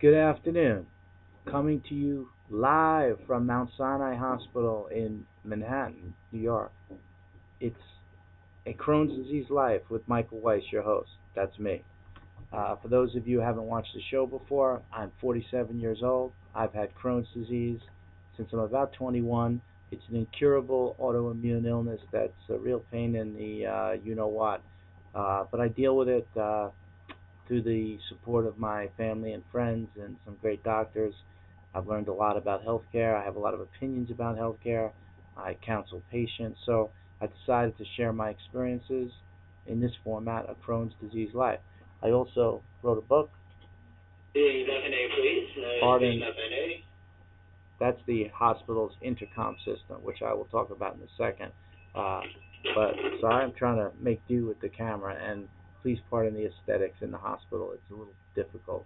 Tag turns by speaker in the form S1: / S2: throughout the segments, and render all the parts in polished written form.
S1: Good afternoon. Coming to you live from Mount Sinai Hospital in Manhattan, New York. It's a Crohn's disease life with Michael Weiss, your host. That's me. For those of you who haven't watched the show before, I'm 47 years old. I've had Crohn's disease since I'm about 21. It's an incurable autoimmune illness that's a real pain in the you know what. But I deal with it through the support of my family and friends and some great doctors. I've learned a lot about healthcare. I have a lot of opinions about healthcare. I counsel patients. So I decided to share my experiences in this format of Crohn's disease life. I also wrote a book.
S2: FNA, please.
S1: Pardon, that's the hospital's intercom system, which I will talk about in a second. Uh, but sorry, I'm trying to make do with the camera, and please pardon the aesthetics in the hospital. It's a little difficult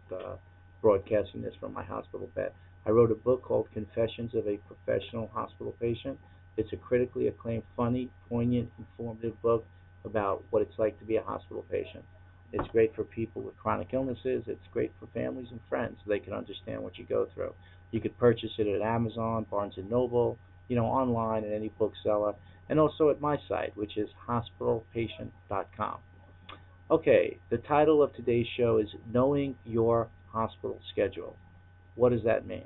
S1: broadcasting this from my hospital bed. I wrote a book called Confessions of a Professional Hospital Patient. It's a critically acclaimed, funny, poignant, informative book about what it's like to be a hospital patient. It's great for people with chronic illnesses. It's great for families and friends so they can understand what you go through. You could purchase it at Amazon, Barnes and Noble, online at any bookseller, and also at my site, which is hospitalpatient.com. Okay, the title of today's show is Knowing Your Hospital Schedule. What does that mean?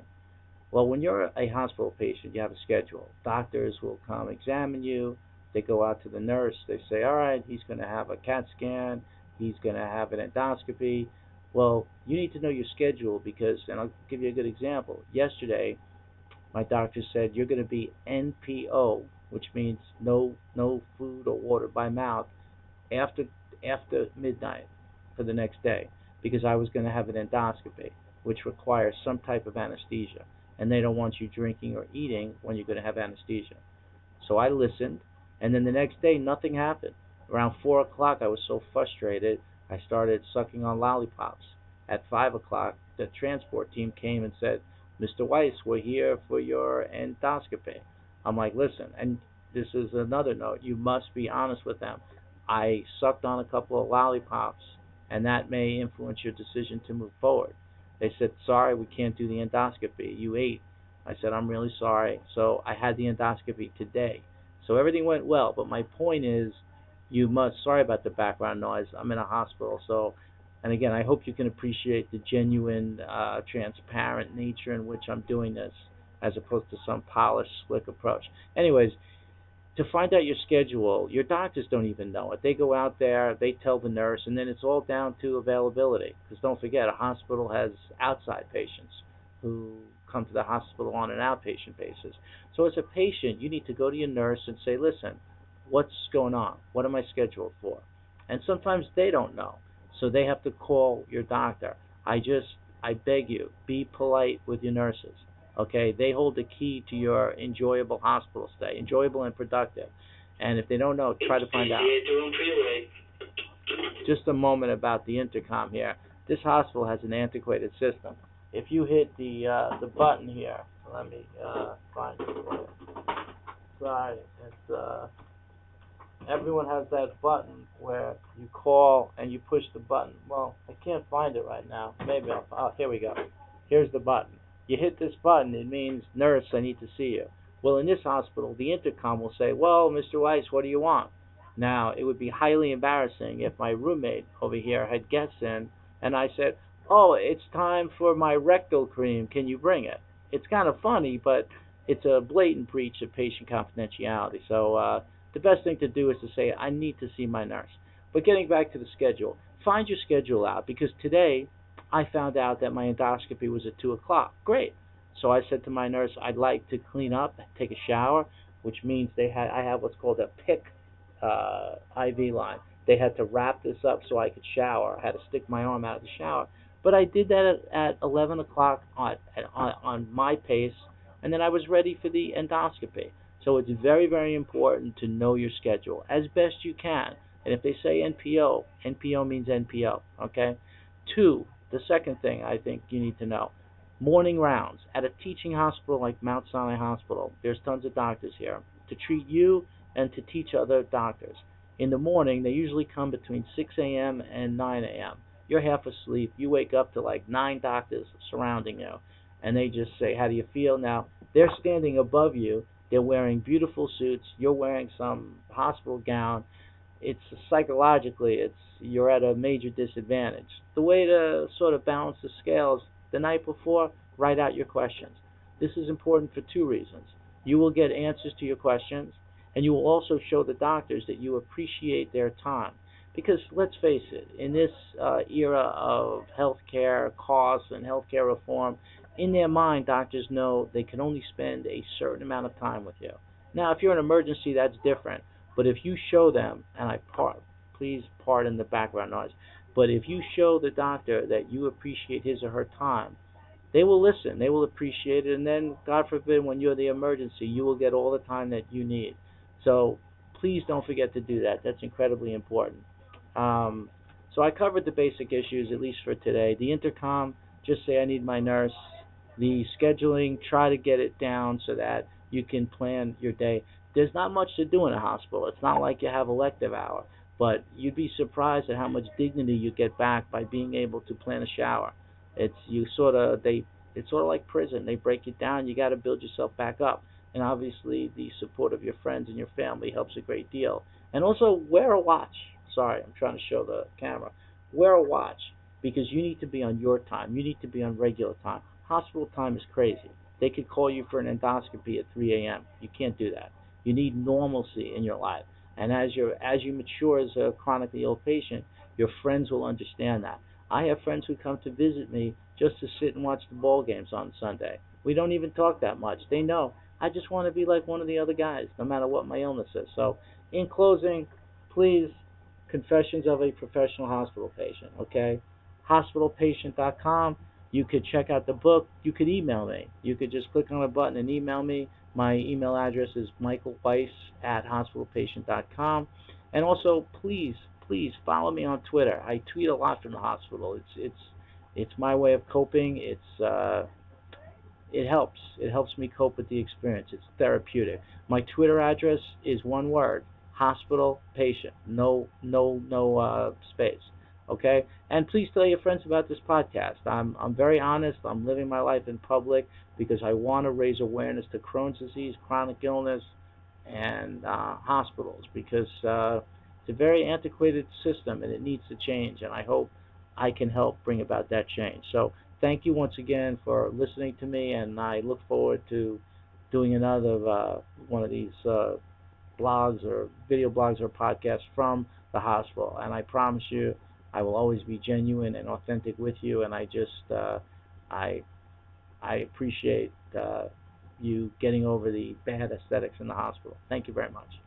S1: Well, when you're a hospital patient, you have a schedule. Doctors will come examine you. They go out to the nurse. They say, all right, he's going to have a CAT scan. He's going to have an endoscopy. Well, you need to know your schedule because, and I'll give you a good example. Yesterday, my doctor said you're going to be NPO, which means no food or water by mouth after midnight for the next day because I was going to have an endoscopy, which requires some type of anesthesia, and they don't want you drinking or eating when you're going to have anesthesia. So I listened, and then the next day nothing happened. Around 4 o'clock, I was so frustrated, I started sucking on lollipops. At 5 o'clock, the transport team came and said, "Mr. Weiss, we're here for your endoscopy." I'm like, listen, and this is another note. You must be honest with them. I sucked on a couple of lollipops, and that may influence your decision to move forward. They said, sorry, we can't do the endoscopy. You ate. I said, I'm really sorry. So I had the endoscopy today. So everything went well, but my point is, sorry about the background noise. I'm in a hospital, so, and again, I hope you can appreciate the genuine, transparent nature in which I'm doing this, as opposed to some polished, slick approach. Anyways, to find out your schedule, your doctors don't even know it. They go out there, they tell the nurse, and then it's all down to availability. Because don't forget, a hospital has outside patients who come to the hospital on an outpatient basis. So as a patient, you need to go to your nurse and say, listen, what's going on? What am I scheduled for? And sometimes they don't know. So they have to call your doctor. I beg you, be polite with your nurses. Okay, they hold the key to your enjoyable hospital stay, enjoyable and productive. And if they don't know, try to find out. Just a moment about the intercom here. This hospital has an antiquated system. If you hit the button here, let me find it for you. Sorry, it's everyone has that button where you call and you push the button. Well, I can't find it right now. Maybe here we go. Here's the button. You hit this button, it means, nurse, I need to see you. Well, in this hospital, the intercom will say, well, Mr. Weiss, what do you want? Now, it would be highly embarrassing if my roommate over here had guests in and I said, oh, it's time for my rectal cream. Can you bring it? It's kind of funny, but it's a blatant breach of patient confidentiality. So the best thing to do is to say, I need to see my nurse. But getting back to the schedule, find your schedule out because today I found out that my endoscopy was at 2 o'clock. Great. So I said to my nurse, I'd like to clean up, take a shower, which means I have what's called a PIC IV line. They had to wrap this up so I could shower. I had to stick my arm out of the shower. But I did that at 11 o'clock on my pace, and then I was ready for the endoscopy. So it's very, very important to know your schedule as best you can. And if they say NPO, NPO means NPO, okay? Two, the second thing I think you need to know, morning rounds. At a teaching hospital like Mount Sinai Hospital, there's tons of doctors here to treat you and to teach other doctors. In the morning, they usually come between 6 a.m. and 9 a.m. you're half asleep. You wake up to like nine doctors surrounding you, and they just say, "How do you feel?" Now they're standing above you. They're wearing beautiful suits. You're wearing some hospital gown. It's psychologically, it's you're at a major disadvantage. The way to sort of balance the scales the night before, write out your questions. This is important for two reasons. You will get answers to your questions, and you will also show the doctors that you appreciate their time. Because let's face it, in this era of healthcare costs and healthcare reform, in their mind, doctors know they can only spend a certain amount of time with you. Now, if you're an emergency, that's different. But if you show them, and please pardon the background noise, but if you show the doctor that you appreciate his or her time, they will listen, they will appreciate it, and then, God forbid, when you're the emergency, you will get all the time that you need. So please don't forget to do that. That's incredibly important. Um, so I covered the basic issues, at least for today. The intercom, just say I need my nurse. The scheduling, try to get it down so that you can plan your day. There's not much to do in a hospital. It's not like you have elective hour, but you'd be surprised at how much dignity you get back by being able to plan a shower. It's sort of like prison. They break you down. You got to build yourself back up. And obviously, the support of your friends and your family helps a great deal. And also, wear a watch. Sorry, I'm trying to show the camera. Wear a watch because you need to be on your time. You need to be on regular time. Hospital time is crazy. They could call you for an endoscopy at 3 a.m. You can't do that. You need normalcy in your life. And as you mature as a chronically ill patient, your friends will understand that. I have friends who come to visit me just to sit and watch the ball games on Sunday. We don't even talk that much. They know I just want to be like one of the other guys, no matter what my illness is. So, in closing, please, Confessions of a Professional Hospital Patient, okay? Hospitalpatient.com. You could check out the book. You could email me. You could just click on a button and email me. My email address is michaelweiss@hospitalpatient.com. And also, please, please follow me on Twitter. I tweet a lot from the hospital. It's my way of coping. It helps. It helps me cope with the experience. It's therapeutic. My Twitter address is one word: hospital patient. No space. Okay. And please tell your friends about this podcast. I'm very honest. I'm living my life in public because I want to raise awareness to Crohn's disease, chronic illness, and hospitals because it's a very antiquated system and it needs to change. And I hope I can help bring about that change. So thank you once again for listening to me, and I look forward to doing another one of these blogs or video blogs or podcasts from the hospital. And I promise you, I will always be genuine and authentic with you. And I I appreciate you getting over the bad aesthetics in the hospital. Thank you very much.